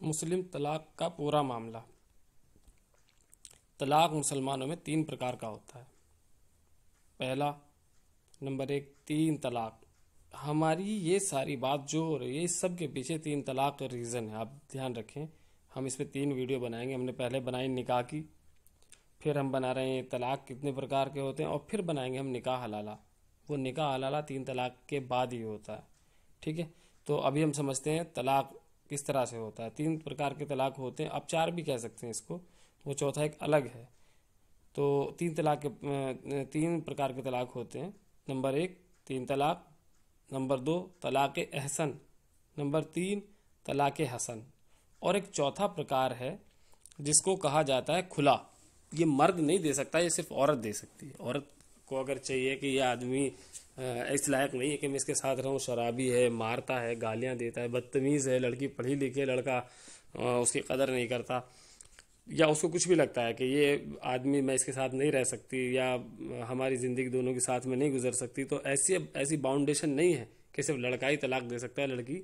मुस्लिम तलाक का पूरा मामला। तलाक मुसलमानों में 3 प्रकार का होता है। पहला, नंबर 1, 3 तलाक। हमारी ये सारी बात जो हो रही है इस सब के पीछे 3 तलाक का रीज़न है, आप ध्यान रखें। हम इस पे 3 वीडियो बनाएंगे। हमने पहले बनाई निकाह की, फिर हम बना रहे हैं तलाक कितने प्रकार के होते हैं, और फिर बनाएंगे हम निकाह हलाला। वो निकाह हलाला 3 तलाक के बाद ही होता है, ठीक है। तो अभी हम समझते हैं तलाक किस तरह से होता है। 3 प्रकार के तलाक होते हैं, आप 4 भी कह सकते हैं इसको, वो चौथा एक अलग है। तो 3 प्रकार के तलाक होते हैं। नंबर 1, 3 तलाक। नंबर 2, तलाक एहसन। नंबर 3, तलाक हसन। और एक चौथा प्रकार है जिसको कहा जाता है खुला। ये मर्द नहीं दे सकता, ये सिर्फ औरत दे सकती है। औरत को अगर चाहिए कि यह आदमी इस लायक नहीं है कि मैं इसके साथ रहूं, शराबी है, मारता है, गालियां देता है, बदतमीज़ है, लड़की पढ़ी लिखी है, लड़का उसकी कदर नहीं करता, या उसको कुछ भी लगता है कि ये आदमी मैं इसके साथ नहीं रह सकती, या हमारी ज़िंदगी दोनों के साथ में नहीं गुजर सकती, तो ऐसी ऐसी बाउंडेशन नहीं है कि सिर्फ लड़का ही तलाक दे सकता है, लड़की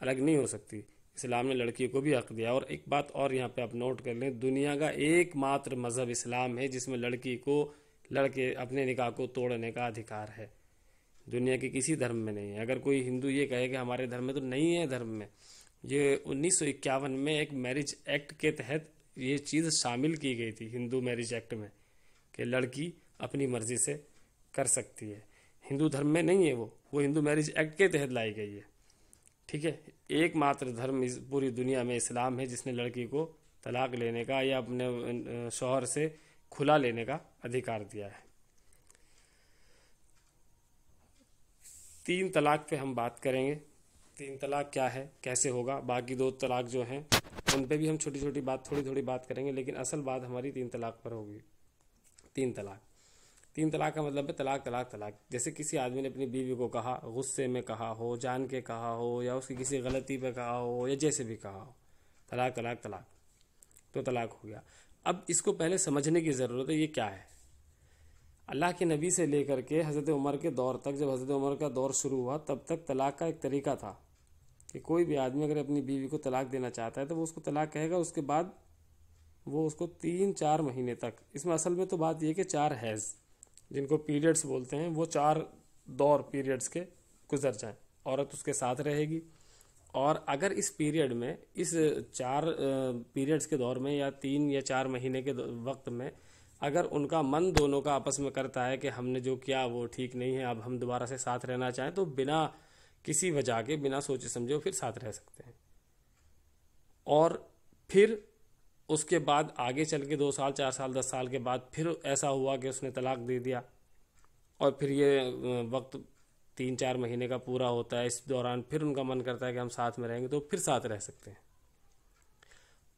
अलग नहीं हो सकती। इस्लाम ने लड़की को भी हक दिया। और एक बात और यहाँ पे आप नोट कर लें, दुनिया का एकमात्र मज़हब इस्लाम है जिसमें लड़की को लड़के अपने निकाह को तोड़ने का अधिकार है। दुनिया के किसी धर्म में नहीं है। अगर कोई हिंदू ये कहे कि हमारे धर्म में, तो नहीं है धर्म में। ये 1951 में एक मैरिज एक्ट के तहत ये चीज़ शामिल की गई थी हिंदू मैरिज एक्ट में, कि लड़की अपनी मर्जी से कर सकती है। हिंदू धर्म में नहीं है वो हिंदू मैरिज एक्ट के तहत लाई गई है, ठीक है। एकमात्र धर्म इस पूरी दुनिया में इस्लाम है जिसने लड़की को तलाक लेने का या अपने शौहर से खुला लेने का अधिकार दिया है। 3 तलाक पे हम बात करेंगे। 3 तलाक क्या है, कैसे होगा। बाकी 2 तलाक जो हैं उन पे भी हम छोटी छोटी बात, थोड़ी थोड़ी बात करेंगे, लेकिन असल बात हमारी 3 तलाक पर होगी। 3 तलाक का मतलब है तलाक तलाक तलाक। जैसे किसी आदमी ने अपनी बीवी को कहा, गुस्से में कहा हो, जान के कहा हो, या उसकी किसी गलती पे कहा हो, या जैसे भी कहा हो, तलाक तलाक तलाक, तो तलाक हो गया। अब इसको पहले समझने की ज़रूरत है, ये क्या है। अल्लाह के नबी से लेकर के हज़रत उमर के दौर तक, जब हज़रत उमर का दौर शुरू हुआ, तब तक तलाक का एक तरीका था कि कोई भी आदमी अगर अपनी बीवी को तलाक देना चाहता है तो वो उसको तलाक कहेगा, उसके बाद वो उसको 3-4 महीने तक, इसमें असल में तो बात ये कि 4 हैज़, जिनको पीरियड्स बोलते हैं, वो 4 दौर पीरियड्स के गुजर जाएं, औरत उसके साथ रहेगी। और अगर इस पीरियड में, इस 4 पीरियड्स के दौर में, या 3 या 4 महीने के वक्त में, अगर उनका मन दोनों का आपस में करता है कि हमने जो किया वो ठीक नहीं है, अब हम दोबारा से साथ रहना चाहें, तो बिना किसी वजह के, बिना सोचे समझे फिर साथ रह सकते हैं। और फिर उसके बाद आगे चल के 2 साल, 4 साल, 10 साल के बाद फिर ऐसा हुआ कि उसने तलाक दे दिया, और फिर ये वक्त 3-4 महीने का पूरा होता है, इस दौरान फिर उनका मन करता है कि हम साथ में रहेंगे, तो फिर साथ रह सकते हैं।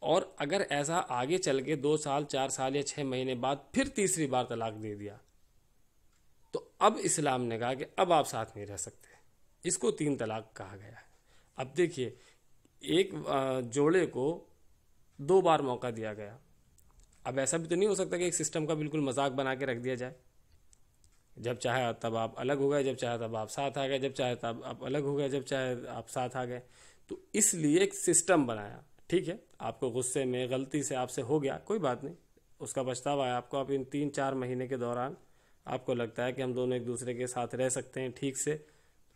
और अगर ऐसा आगे चल के 2 साल, 4 साल या 6 महीने बाद फिर तीसरी बार तलाक दे दिया, तो अब इस्लाम ने कहा कि अब आप साथ नहीं रह सकते। इसको 3 तलाक कहा गया है। अब देखिए, एक जोड़े को 2 बार मौका दिया गया। अब ऐसा भी तो नहीं हो सकता कि एक सिस्टम का बिल्कुल मजाक बना के रख दिया जाए, जब चाहे तब आप अलग हो गए, जब चाहे तब आप साथ आ गए, जब चाहे तब आप अलग हो गए, जब चाहे आप साथ आ गए। तो इसलिए एक सिस्टम बनाया, ठीक है। आपको गुस्से में गलती से आपसे हो गया, कोई बात नहीं, उसका पछतावा है आपको। आप इन 3-4 महीने के दौरान आपको लगता है कि हम दोनों एक दूसरे के साथ रह सकते हैं ठीक से,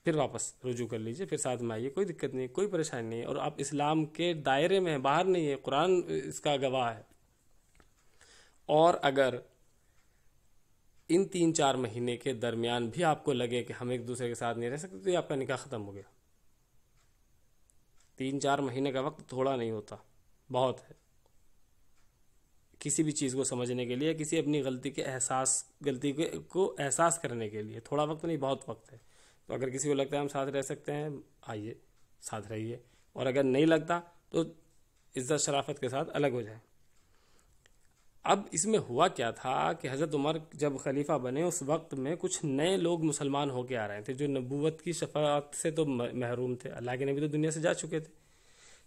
फिर वापस रुजू कर लीजिए, फिर साथ में आइए, कोई दिक्कत नहीं, कोई परेशानी नहीं है। और आप इस्लाम के दायरे में हैं, बाहर नहीं है, कुरान इसका गवाह है। और अगर इन 3-4 महीने के दरमियान भी आपको लगे कि हम एक दूसरे के साथ नहीं रह सकते, तो ये आपका निकाह ख़त्म हो गया। 3-4 महीने का वक्त थोड़ा नहीं होता, बहुत है किसी भी चीज़ को समझने के लिए, किसी अपनी गलती को एहसास करने के लिए। थोड़ा वक्त नहीं, बहुत वक्त है। तो अगर किसी को लगता है हम साथ रह सकते हैं, आइए साथ रहिए, और अगर नहीं लगता तो इज्जत शराफत के साथ अलग हो जाए। अब इसमें हुआ क्या था कि हज़रत उमर जब खलीफा बने, उस वक्त में कुछ नए लोग मुसलमान होके आ रहे थे, जो नबूवत की शफाअत से तो महरूम थे। अल्लाह के नबी तो दुनिया से जा चुके थे,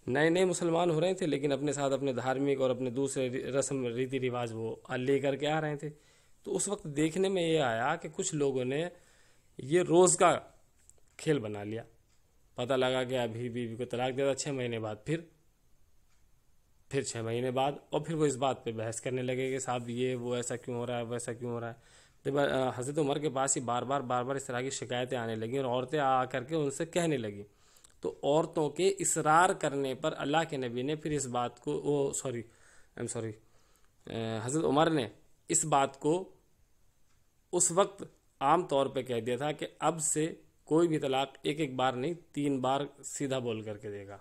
नए नए मुसलमान हो रहे थे, लेकिन अपने साथ अपने धार्मिक और अपने दूसरे रस्म रीति रिवाज वो ले करके आ रहे थे। तो उस वक्त देखने में ये आया कि कुछ लोगों ने ये रोज़ का खेल बना लिया। पता लगा कि अभी बीवी को तलाक दे दिया, 6 महीने बाद फिर फिर 6 महीने बाद, और फिर वो इस बात पे बहस करने लगे कि साहब ये वो ऐसा क्यों हो रहा है, वैसा क्यों हो रहा है। तो हज़रत उमर के पास ही बार बार इस तरह की शिकायतें आने लगी और औरतें आ करके उनसे कहने लगी। तो औरतों के इसरार करने पर अल्लाह के नबी ने फिर इस बात को, ओ सॉरी, आई एम सॉरी, हज़रत उमर ने इस बात को उस वक्त आम तौर पे कह दिया था कि अब से कोई भी तलाक एक एक बार नहीं, 3 बार सीधा बोल करके देगा,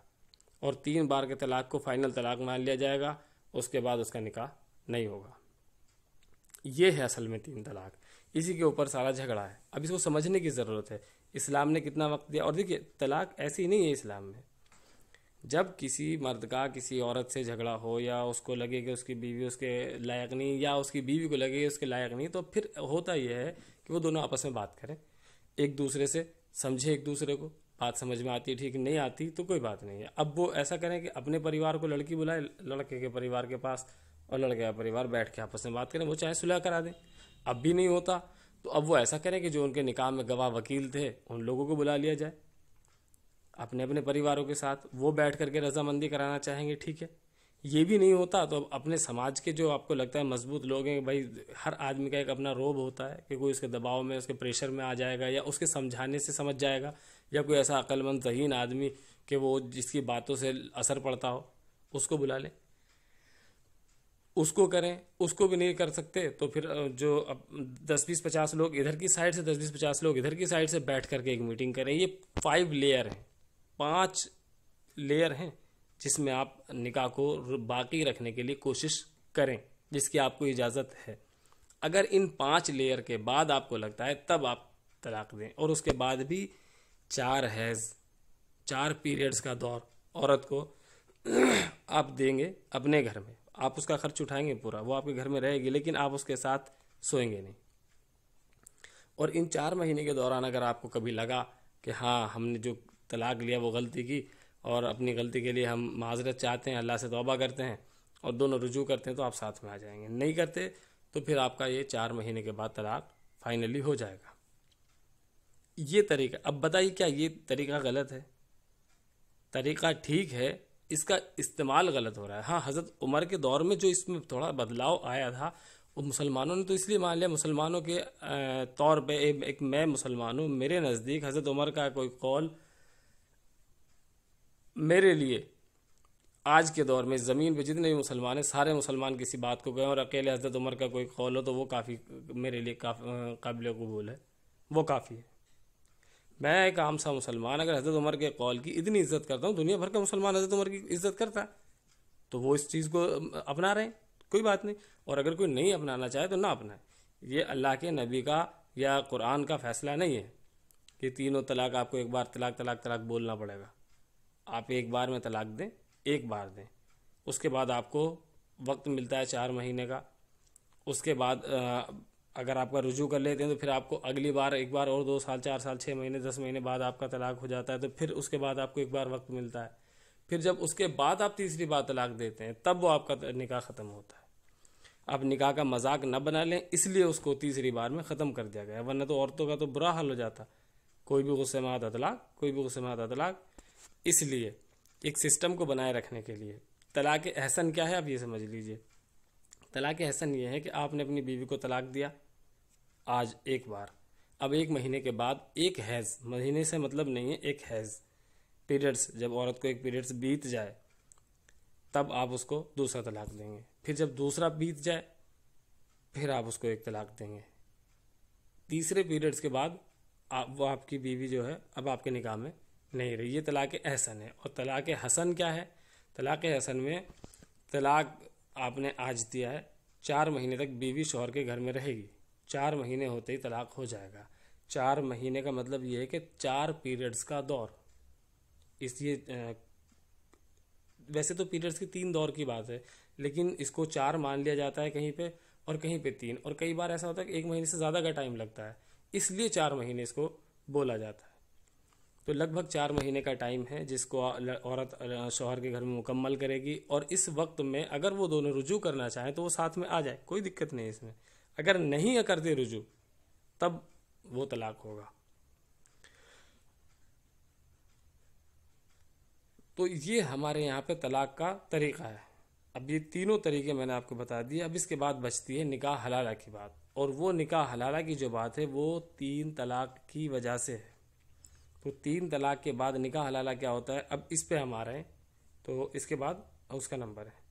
और 3 बार के तलाक को फाइनल तलाक मान लिया जाएगा, उसके बाद उसका निकाह नहीं होगा। ये है असल में 3 तलाक। इसी के ऊपर सारा झगड़ा है। अब इसको समझने की ज़रूरत है, इस्लाम ने कितना वक्त दिया। और देखिए, तलाक ऐसी नहीं है इस्लाम में। जब किसी मर्द का किसी औरत से झगड़ा हो, या उसको लगे कि उसकी बीवी उसके लायक नहीं, या उसकी बीवी को लगे कि उसके लायक नहीं, तो फिर होता यह है कि वो दोनों आपस में बात करें, एक दूसरे से समझे, एक दूसरे को बात समझ में आती है, ठीक नहीं आती तो कोई बात नहीं है। अब वो ऐसा करें कि अपने परिवार को लड़की बुलाए लड़के के परिवार के पास, और लड़के का परिवार बैठ के आपस में बात करें, वो चाहे सुलह करा दें। अब भी नहीं होता तो अब वो ऐसा करें कि जो उनके निकाह में गवाह वकील थे उन लोगों को बुला लिया जाए, अपने अपने परिवारों के साथ वो बैठ करके रजामंदी कराना चाहेंगे, ठीक है। ये भी नहीं होता तो अब अपने समाज के जो आपको लगता है मजबूत लोग हैं, भाई हर आदमी का एक अपना रोब होता है कि कोई उसके दबाव में, उसके प्रेशर में आ जाएगा, या उसके समझाने से समझ जाएगा, या कोई ऐसा अक्लमंद ज़हीन आदमी कि वो जिसकी बातों से असर पड़ता हो, उसको बुला लें, उसको करें। उसको भी नहीं कर सकते तो फिर जो अब 10-20-50 लोग इधर की साइड से, 10-20-50 लोग इधर की साइड से बैठ करके एक मीटिंग करें। ये 5 लेयर हैं, 5 लेयर हैं जिसमें आप निकाह को बाकी रखने के लिए कोशिश करें, जिसकी आपको इजाज़त है। अगर इन 5 लेयर के बाद आपको लगता है तब आप तलाक दें। और उसके बाद भी 4 हैज़, 4 पीरियड्स का दौर औरत को आप देंगे अपने घर में, आप उसका खर्च उठाएंगे पूरा, वो आपके घर में रहेगी, लेकिन आप उसके साथ सोएंगे नहीं। और इन 4 महीने के दौरान अगर आपको कभी लगा कि हाँ हमने जो तलाक लिया वो गलती की, और अपनी गलती के लिए हम माजरत चाहते हैं, अल्लाह से तौबा करते हैं और दोनों रुजू करते हैं, तो आप साथ में आ जाएंगे। नहीं करते तो फिर आपका ये 4 महीने के बाद तलाक फाइनली हो जाएगा। ये तरीका, अब बताइए क्या ये तरीका गलत है? तरीका ठीक है, इसका इस्तेमाल गलत हो रहा है। हाँ, हज़रत उमर के दौर में जो इसमें थोड़ा बदलाव आया था, वो मुसलमानों ने तो इसलिए मान लिया, मुसलमानों के तौर पे एक मैं मुसलमान हूँ, मेरे नज़दीक हज़रत उमर का कोई कौल मेरे लिए आज के दौर में ज़मीन पे जितने भी मुसलमान हैं, सारे मुसलमान किसी बात को कहें और अकेले हज़रत उमर का कोई कौल हो, तो वो काफ़ी मेरे लिए काबिल कबूल है, वो काफ़ी है। मैं एक आम सा मुसलमान अगर हज़रत उमर के कौल की इतनी इज्जत करता हूँ, दुनिया भर का मुसलमान हज़रत उमर की इज्जत करता है, तो वो इस चीज़ को अपना रहे हैं, कोई बात नहीं। और अगर कोई नहीं अपनाना चाहे तो ना अपनाए। ये अल्लाह के नबी का या कुरान का फ़ैसला नहीं है कि तीनों तलाक आपको एक बार तलाक तलाक तलाक बोलना पड़ेगा। आप एक बार में तलाक दें, एक बार दें, उसके बाद आपको वक्त मिलता है 4 महीने का। उसके बाद अगर आपका रुजू कर लेते हैं तो फिर आपको अगली बार एक बार और 2 साल, 4 साल, 6 महीने, 10 महीने बाद आपका तलाक हो जाता है, तो फिर उसके बाद आपको एक बार वक्त मिलता है। फिर जब उसके बाद आप तीसरी बार तलाक देते हैं तब वो आपका निकाह ख़त्म होता है। आप निकाह का मजाक न बना लें, इसलिए उसको तीसरी बार में ख़त्म कर दिया गया, वरना तो औरतों का तो बुरा हाल हो जाता। कोई भी गुस्से में आता तलाक, कोई भी गुस्से में आता तलाक। इसलिए एक सिस्टम को बनाए रखने के लिए तलाक एहसन क्या है आप ये समझ लीजिए। तलाक एहसन ये है कि आपने अपनी बीवी को तलाक दिया आज एक बार, अब 1 महीने के बाद एक हैज़, महीने से मतलब नहीं है, एक हैज़ पीरियड्स, जब औरत को एक पीरियड्स बीत जाए तब आप उसको दूसरा तलाक देंगे। फिर जब दूसरा बीत जाए फिर आप उसको एक तलाक देंगे। तीसरे पीरियड्स के बाद वो आपकी बीवी जो है अब आपके निकाह में नहीं रही। ये तलाक एहसन है। और तलाक हसन क्या है? तलाक हसन में तलाक आपने आज दिया है, 4 महीने तक बीवी शौहर के घर में रहेगी, 4 महीने होते ही तलाक हो जाएगा। 4 महीने का मतलब ये है कि 4 पीरियड्स का दौर। इसलिए वैसे तो पीरियड्स की 3 दौर की बात है, लेकिन इसको 4 मान लिया जाता है कहीं पे और कहीं पे 3, और कई बार ऐसा होता है कि 1 महीने से ज़्यादा का टाइम लगता है, इसलिए 4 महीने इसको बोला जाता है। तो लगभग 4 महीने का टाइम है जिसको औरत शौहर के घर में मुकम्मल करेगी। और इस वक्त में अगर वो दोनों रुजू करना चाहें तो वो साथ में आ जाए, कोई दिक्कत नहीं है इसमें। अगर नहीं करते रुजू तब वो तलाक होगा। तो ये हमारे यहाँ पे तलाक का तरीक़ा है। अब ये तीनों तरीके मैंने आपको बता दिए। अब इसके बाद बचती है निकाह हलाला की बात, और वो निकाह हलाला की जो बात है वो 3 तलाक की वजह से है। तो 3 तलाक के बाद निकाह हलाला क्या होता है, अब इस पे हम आ रहे हैं। तो इसके बाद उसका नंबर है